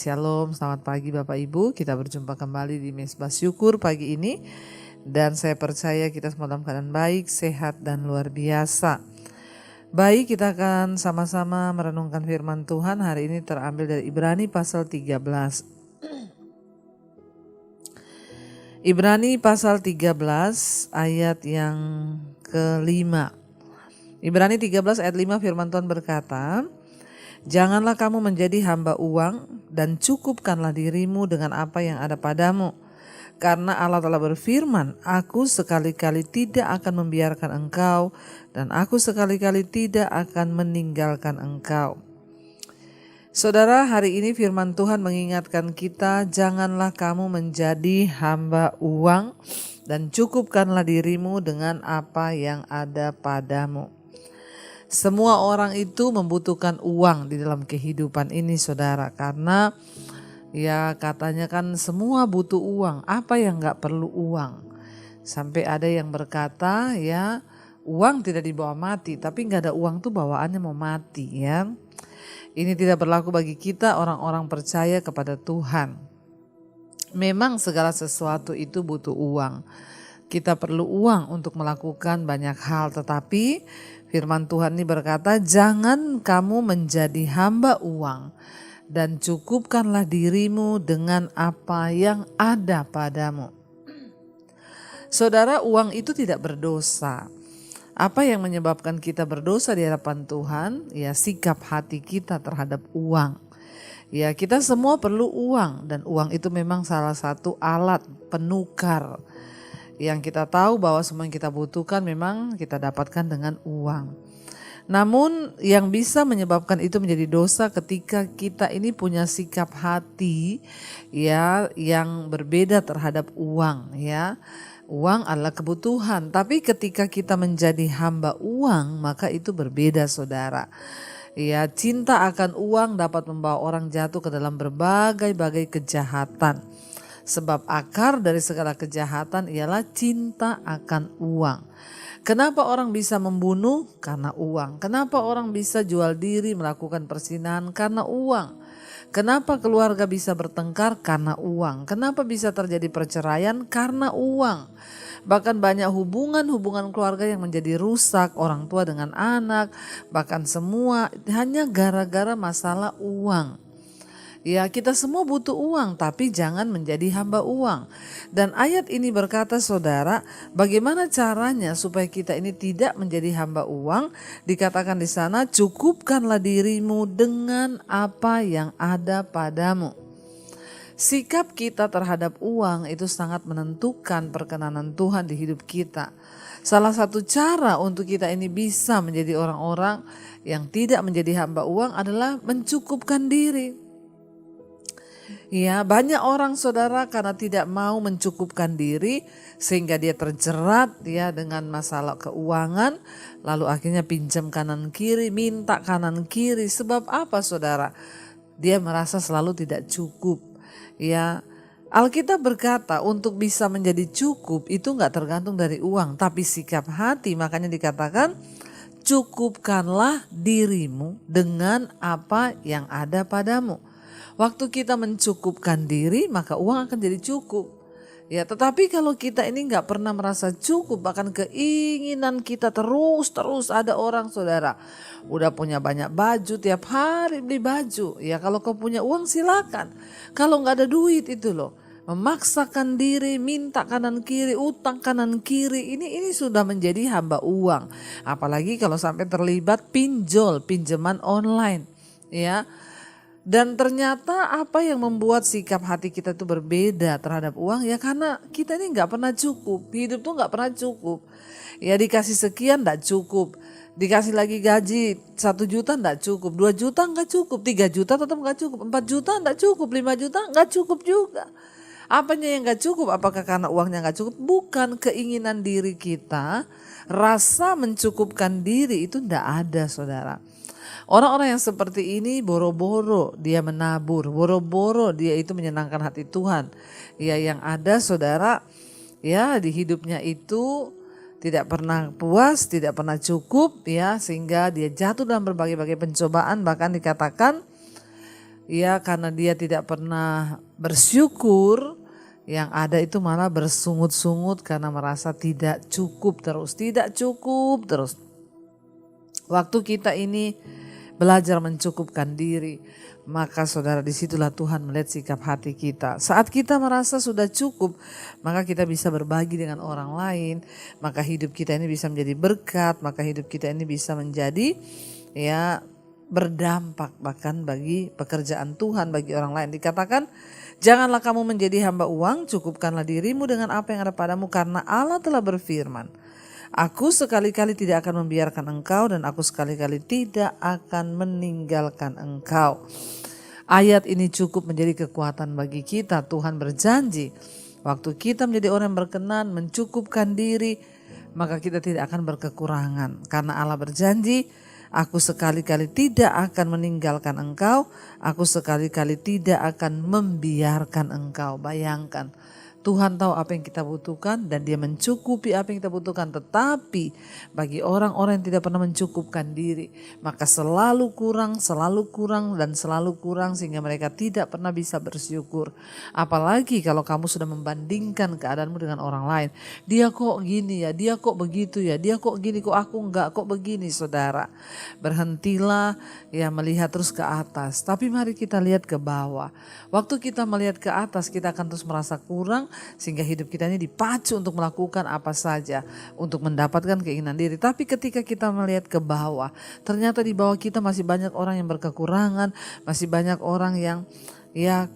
Shalom, selamat pagi Bapak Ibu. Kita berjumpa kembali di Mezbah Syukur pagi ini. Dan saya percaya kita semua dalam keadaan baik, sehat, dan luar biasa. Baik, kita akan sama-sama merenungkan firman Tuhan. Hari ini terambil dari Ibrani pasal 13. Ibrani pasal 13 ayat yang kelima. Ibrani 13 ayat 5 firman Tuhan berkata, "Janganlah kamu menjadi hamba uang dan cukupkanlah dirimu dengan apa yang ada padamu. Karena Allah telah berfirman, Aku sekali-kali tidak akan membiarkan engkau dan aku sekali-kali tidak akan meninggalkan engkau." Saudara, hari ini firman Tuhan mengingatkan kita, janganlah kamu menjadi hamba uang dan cukupkanlah dirimu dengan apa yang ada padamu. Semua orang itu membutuhkan uang di dalam kehidupan ini, saudara, karena ya katanya kan semua butuh uang. Apa yang gak perlu uang? Sampai ada yang berkata ya uang tidak dibawa mati, tapi gak ada uang tuh bawaannya mau mati ya. Ini tidak berlaku bagi kita orang-orang percaya kepada Tuhan. Memang segala sesuatu itu butuh uang. Kita perlu uang untuk melakukan banyak hal, tetapi firman Tuhan ini berkata, jangan kamu menjadi hamba uang dan cukupkanlah dirimu dengan apa yang ada padamu. Saudara, uang itu tidak berdosa. Apa yang menyebabkan kita berdosa di hadapan Tuhan? Ya, sikap hati kita terhadap uang. Ya, kita semua perlu uang dan uang itu memang salah satu alat penukar yang kita tahu bahwa semua yang kita butuhkan memang kita dapatkan dengan uang. Namun yang bisa menyebabkan itu menjadi dosa ketika kita ini punya sikap hati ya yang berbeda terhadap uang ya. Uang adalah kebutuhan, tapi ketika kita menjadi hamba uang maka itu berbeda, saudara. Ya, cinta akan uang dapat membawa orang jatuh ke dalam berbagai-bagai kejahatan. Sebab akar dari segala kejahatan ialah cinta akan uang. Kenapa orang bisa membunuh? Karena uang. Kenapa orang bisa jual diri melakukan perzinahan? Karena uang. Kenapa keluarga bisa bertengkar? Karena uang. Kenapa bisa terjadi perceraian? Karena uang. Bahkan banyak hubungan keluarga yang menjadi rusak, orang tua dengan anak, bahkan semua hanya gara-gara masalah uang. Ya, kita semua butuh uang, tapi jangan menjadi hamba uang. Dan ayat ini berkata, saudara, bagaimana caranya supaya kita ini tidak menjadi hamba uang? Dikatakan di sana, cukupkanlah dirimu dengan apa yang ada padamu. Sikap kita terhadap uang itu sangat menentukan perkenanan Tuhan di hidup kita. Salah satu cara untuk kita ini bisa menjadi orang-orang yang tidak menjadi hamba uang adalah mencukupkan diri. Ya, banyak orang, saudara, karena tidak mau mencukupkan diri sehingga dia terjerat ya dengan masalah keuangan, lalu akhirnya pinjam kanan kiri, minta kanan kiri. Sebab apa, saudara? Dia merasa selalu tidak cukup. Ya, Alkitab berkata untuk bisa menjadi cukup itu enggak tergantung dari uang, tapi sikap hati. Makanya dikatakan cukupkanlah dirimu dengan apa yang ada padamu. Waktu kita mencukupkan diri, maka uang akan jadi cukup. Ya, tetapi kalau kita ini nggak pernah merasa cukup, bahkan keinginan kita terus ada orang, saudara, udah punya banyak baju, tiap hari beli baju. Ya, kalau kau punya uang silakan. Kalau nggak ada duit itu loh, memaksakan diri, minta kanan kiri, utang kanan kiri, ini sudah menjadi hamba uang. Apalagi kalau sampai terlibat pinjaman online, ya. Dan ternyata apa yang membuat sikap hati kita itu berbeda terhadap uang? Ya karena kita ini gak pernah cukup, hidup tuh gak pernah cukup. Ya dikasih sekian gak cukup, dikasih lagi gaji 1 juta gak cukup, 2 juta gak cukup, 3 juta tetap gak cukup, 4 juta gak cukup, 5 juta gak cukup juga. Apanya yang gak cukup? Apakah karena uangnya gak cukup? Bukan, keinginan diri kita, rasa mencukupkan diri itu gak ada, saudara. Orang-orang yang seperti ini boro-boro dia menabur, boro-boro dia itu menyenangkan hati Tuhan. Ya, yang ada, saudara, ya di hidupnya itu tidak pernah puas, tidak pernah cukup ya, sehingga dia jatuh dalam berbagai-bagai pencobaan. Bahkan dikatakan ya karena dia tidak pernah bersyukur, yang ada itu malah bersungut-sungut karena merasa tidak cukup terus. Waktu kita ini belajar mencukupkan diri, maka saudara disitulah Tuhan melihat sikap hati kita. Saat kita merasa sudah cukup, maka kita bisa berbagi dengan orang lain, maka hidup kita ini bisa menjadi berkat, maka hidup kita ini bisa menjadi berdampak bahkan bagi pekerjaan Tuhan, bagi orang lain. Dikatakan, janganlah kamu menjadi hamba uang, cukupkanlah dirimu dengan apa yang ada padamu, karena Allah telah berfirman, aku sekali-kali tidak akan membiarkan engkau dan aku sekali-kali tidak akan meninggalkan engkau. Ayat ini cukup menjadi kekuatan bagi kita. Tuhan berjanji, waktu kita menjadi orang yang berkenan, mencukupkan diri, maka kita tidak akan berkekurangan. Karena Allah berjanji, aku sekali-kali tidak akan meninggalkan engkau, aku sekali-kali tidak akan membiarkan engkau. Bayangkan, Tuhan tahu apa yang kita butuhkan dan dia mencukupi apa yang kita butuhkan. Tetapi bagi orang-orang yang tidak pernah mencukupkan diri, maka selalu kurang dan selalu kurang sehingga mereka tidak pernah bisa bersyukur. Apalagi kalau kamu sudah membandingkan keadaanmu dengan orang lain. Dia kok gini ya, dia kok begitu ya, dia kok gini, kok aku enggak, kok begini. Saudara, berhentilah melihat terus ke atas. Tapi mari kita lihat ke bawah. Waktu kita melihat ke atas, kita akan terus merasa kurang, sehingga hidup kita ini dipacu untuk melakukan apa saja untuk mendapatkan keinginan diri. Tapi ketika kita melihat ke bawah, ternyata di bawah kita masih banyak orang yang berkekurangan, masih banyak orang yang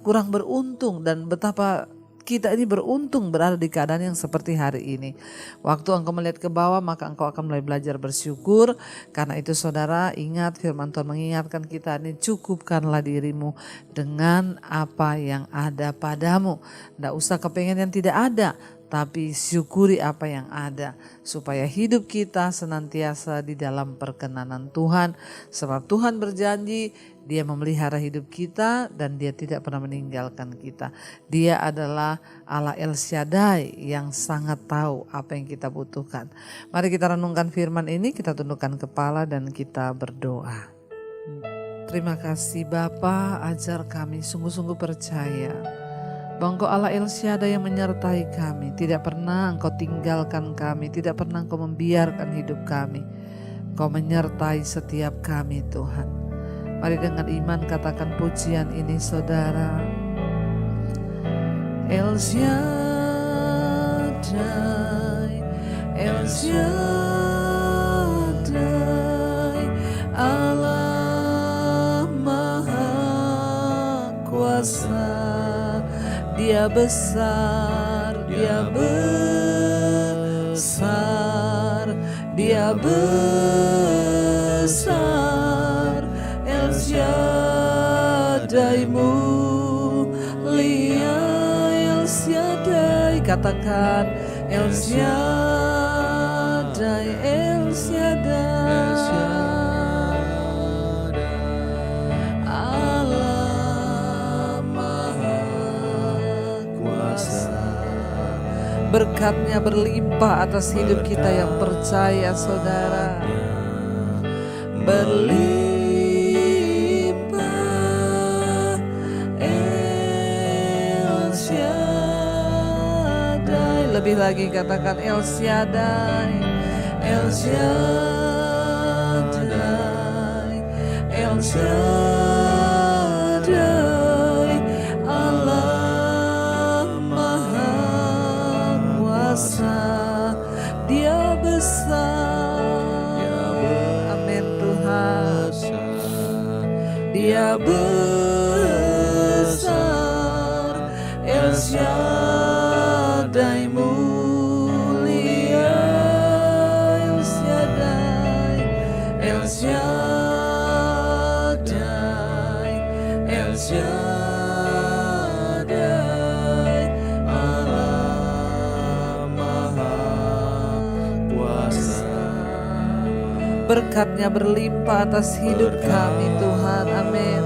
kurang beruntung, dan betapa kita ini beruntung berada di keadaan yang seperti hari ini. Waktu engkau melihat ke bawah, maka engkau akan mulai belajar bersyukur. Karena itu saudara, ingat firman Tuhan mengingatkan kita ini, cukupkanlah dirimu dengan apa yang ada padamu. Tidak usah kepengen yang tidak ada, tapi syukuri apa yang ada, supaya hidup kita senantiasa di dalam perkenanan Tuhan. Sebab Tuhan berjanji, dia memelihara hidup kita dan dia tidak pernah meninggalkan kita. Dia adalah Allah El Shaddai yang sangat tahu apa yang kita butuhkan. Mari kita renungkan firman ini, kita tundukkan kepala dan kita berdoa. Terima kasih Bapa, ajar kami sungguh-sungguh percaya bahwa Engkau Allah El Shaddai yang menyertai kami. Tidak pernah Engkau tinggalkan kami, tidak pernah Engkau membiarkan hidup kami. Engkau menyertai setiap kami Tuhan. Mari dengan iman katakan pujian ini saudara. El Shaddai, El Shaddai, Allah Maha Kuasa. Dia besar, dia besar, dia besar. El Shaddai mulia, El Shaddai, katakan El Shaddai, El Shaddai, Allah Maha Kuasa. Berkatnya berlimpah atas hidup kita yang percaya saudara. Berlimpah lebih lagi katakan El Shaddai, El Shaddai, El Shaddai, Allah Maha Kuasa. Dia besar, amin Tuhan. Dia besar, El Shaddai mulia, El Shaddai, El Shaddai, El Shaddai, Allah Maha Kuasa. Berkatnya berlimpah atas hidup kami Tuhan, amin.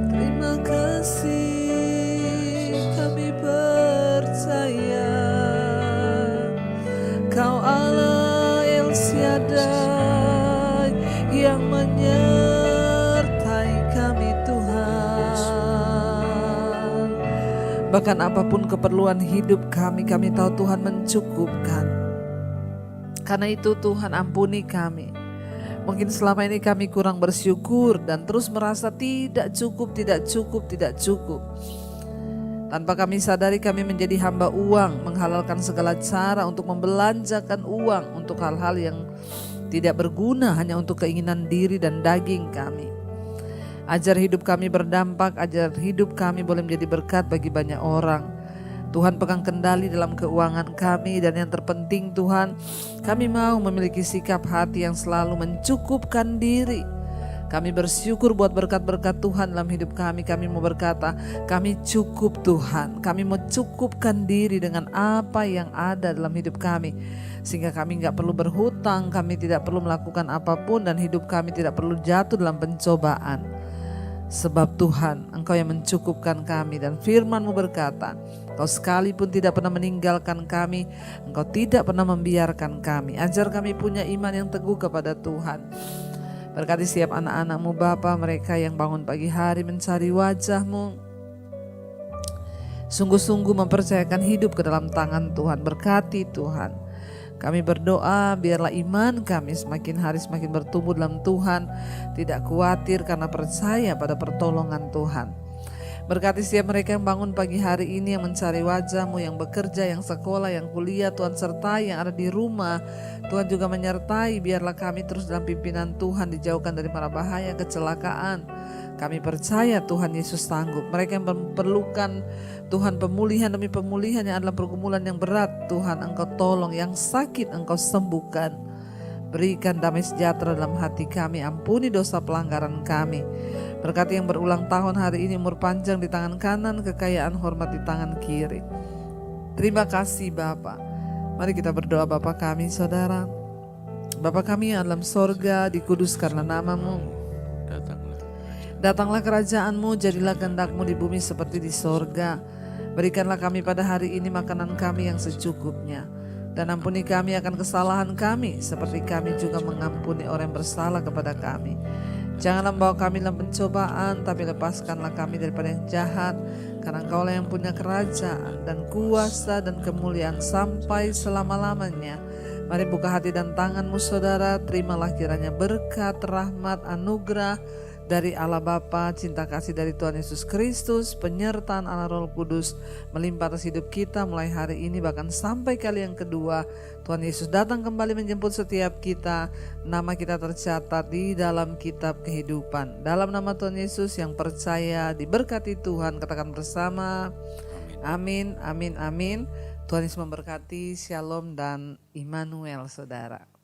Terima kasih Bahkan apapun keperluan hidup kami tahu Tuhan mencukupkan. Karena itu Tuhan ampuni kami. Mungkin selama ini kami kurang bersyukur dan terus merasa tidak cukup. Tanpa kami sadari kami menjadi hamba uang, menghalalkan segala cara untuk membelanjakan uang untuk hal-hal yang tidak berguna hanya untuk keinginan diri dan daging kami. Ajar hidup kami berdampak, ajar hidup kami boleh menjadi berkat bagi banyak orang. Tuhan pegang kendali dalam keuangan kami, dan yang terpenting Tuhan, kami mau memiliki sikap hati yang selalu mencukupkan diri. Kami bersyukur buat berkat-berkat Tuhan dalam hidup kami. Kami mau berkata, kami cukup Tuhan. Kami mau cukupkan diri dengan apa yang ada dalam hidup kami. Sehingga kami gak perlu berhutang, kami tidak perlu melakukan apapun, dan hidup kami tidak perlu jatuh dalam pencobaan. Sebab Tuhan, Engkau yang mencukupkan kami, dan firman-Mu berkata, Engkau sekalipun tidak pernah meninggalkan kami, Engkau tidak pernah membiarkan kami. Ajar kami punya iman yang teguh kepada Tuhan. Berkati setiap anak-anak-Mu Bapa, mereka yang bangun pagi hari mencari wajah-Mu, sungguh-sungguh mempercayakan hidup ke dalam tangan Tuhan. Berkati Tuhan. Kami berdoa biarlah iman kami semakin hari semakin bertumbuh dalam Tuhan, tidak khawatir karena percaya pada pertolongan Tuhan. Berkati setiap mereka yang bangun pagi hari ini, yang mencari wajah-Mu, yang bekerja, yang sekolah, yang kuliah, Tuhan sertai, yang ada di rumah, Tuhan juga menyertai. Biarlah kami terus dalam pimpinan Tuhan, dijauhkan dari mara bahaya, kecelakaan. Kami percaya Tuhan Yesus sanggup. Mereka yang memerlukan Tuhan pemulihan demi pemulihan, yang adalah pergumulan yang berat, Tuhan Engkau tolong. Yang sakit Engkau sembuhkan. Berikan damai sejahtera dalam hati kami. Ampuni dosa pelanggaran kami. Berkati yang berulang tahun hari ini, umur panjang di tangan kanan, kekayaan hormat di tangan kiri. Terima kasih Bapa. Mari kita berdoa. Bapa kami, Saudara. Bapa kami yang dalam sorga, dikuduskanlah nama-Mu. Datanglah kerajaan-Mu, jadilah kehendak-Mu di bumi seperti di sorga. Berikanlah kami pada hari ini makanan kami yang secukupnya. Dan ampuni kami akan kesalahan kami, seperti kami juga mengampuni orang yang bersalah kepada kami. Janganlah membawa kami dalam pencobaan, tapi lepaskanlah kami daripada yang jahat. Karena Engkau-Lah yang punya kerajaan dan kuasa dan kemuliaan sampai selama-lamanya. Mari buka hati dan tangan-Mu Saudara, terimalah kiranya berkat, rahmat, anugerah dari Allah Bapa, cinta kasih dari Tuhan Yesus Kristus, penyertaan Allah Roh Kudus melimpah atas hidup kita mulai hari ini bahkan sampai kali yang kedua. Tuhan Yesus datang kembali menjemput setiap kita. Nama kita tercatat di dalam kitab kehidupan. Dalam nama Tuhan Yesus yang percaya diberkati Tuhan, katakan bersama. Amin, amin, amin. Tuhan Yesus memberkati. Shalom dan Immanuel Saudara.